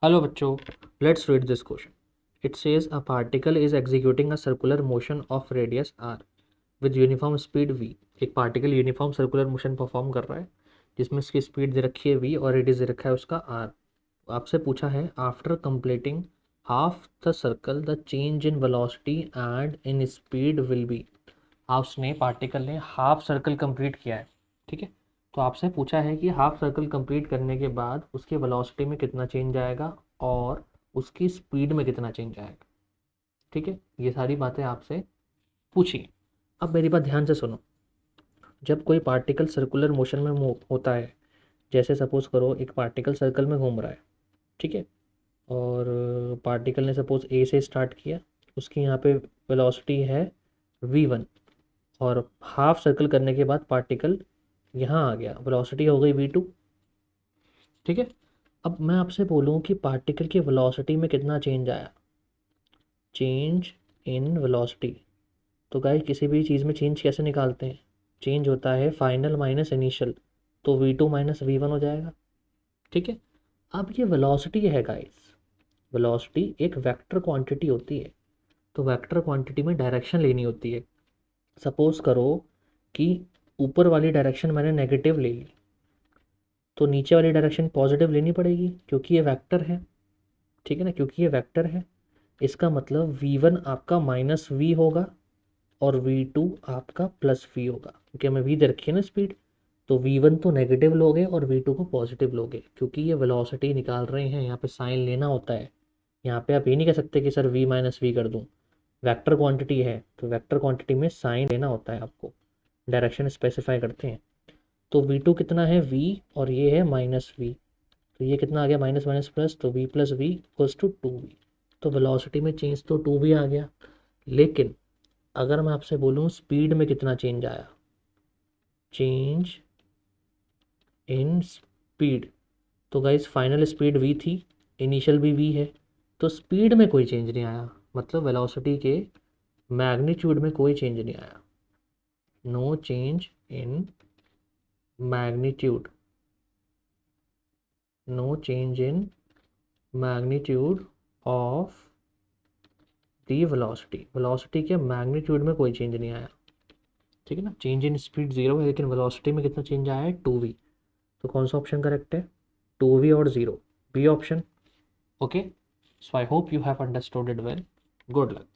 Hello बच्चों, let's read this question. It says a particle is executing a circular motion of radius r with uniform speed v. एक particle uniform circular motion perform कर रहा है जिसमें इसकी speed दे रखी है v और रेडियस दे रखा है उसका r. आपसे पूछा है after completing half the circle the change in velocity and in speed will be. आपने पार्टिकल ने हाफ सर्कल कंप्लीट किया है, ठीक है. तो आपसे पूछा है कि हाफ सर्कल कंप्लीट करने के बाद उसकी वेलोसिटी में कितना चेंज आएगा और उसकी स्पीड में कितना चेंज आएगा. ठीक है, ये सारी बातें आपसे पूछी. अब मेरी बात ध्यान से सुनो. जब कोई पार्टिकल सर्कुलर मोशन में होता है, जैसे सपोज करो एक पार्टिकल सर्कल में घूम रहा है, ठीक है, और पार्टिकल ने सपोज ए से स्टार्ट किया, उसकी यहाँ पे वेलोसिटी है v1 और हाफ सर्कल करने के बाद पार्टिकल यहाँ आ गया, वेलोसिटी हो गई v2. ठीक है. अब मैं आपसे बोलूँ कि पार्टिकल की वेलोसिटी में कितना चेंज आया, चेंज इन वेलोसिटी. तो गाइस किसी भी चीज़ में चेंज कैसे निकालते हैं, चेंज होता है फाइनल माइनस इनिशियल, तो v2 माइनस v1 हो जाएगा. ठीक है. अब ये वेलोसिटी है गाइस, वेलोसिटी एक वेक्टर क्वांटिटी होती है, तो वेक्टर क्वांटिटी में डायरेक्शन लेनी होती है. सपोज करो कि ऊपर वाली डायरेक्शन मैंने नेगेटिव ले ली, तो नीचे वाली डायरेक्शन पॉजिटिव लेनी पड़ेगी क्योंकि ये वेक्टर है. ठीक है ना, क्योंकि ये वेक्टर है. इसका मतलब v1 आपका माइनस वी होगा और v2 आपका प्लस वी होगा, क्योंकि हमें v दे रखी है ना स्पीड. तो v1 तो नेगेटिव लोगे और v2 को पॉजिटिव लोगे, क्योंकि ये वेलोसिटी निकाल रहे हैं, यहाँ पे साइन लेना होता है. यहाँ पे आप ये नहीं कह सकते कि सर v माइनस वी कर दूँ. वेक्टर क्वांटिटी है तो वेक्टर क्वांटिटी में साइन लेना होता है, आपको डायरेक्शन स्पेसिफाई करते हैं. तो v2 कितना है v और ये है माइनस वी, तो ये कितना आ गया माइनस माइनस प्लस, तो v plus V equals to 2v. तो वेलोसिटी में चेंज तो 2v आ गया, लेकिन अगर मैं आपसे बोलूँ स्पीड में कितना चेंज आया, चेंज इन स्पीड, तो गाइस फाइनल स्पीड v थी, इनिशियल भी v है, तो स्पीड में कोई चेंज नहीं आया. मतलब वेलोसिटी के मैग्नीट्यूड में कोई चेंज नहीं आया. No change in magnitude, no change in magnitude of the velocity. Velocity के मैग्नीट्यूड में कोई चेंज नहीं आया. ठीक है ना. चेंज इन स्पीड जीरो है, लेकिन वेलोसिटी में कितना चेंज आया है 2v. तो कौन सा ऑप्शन करेक्ट है, 2v और 0, B option. Okay, so I hope you have understood it well. Good luck.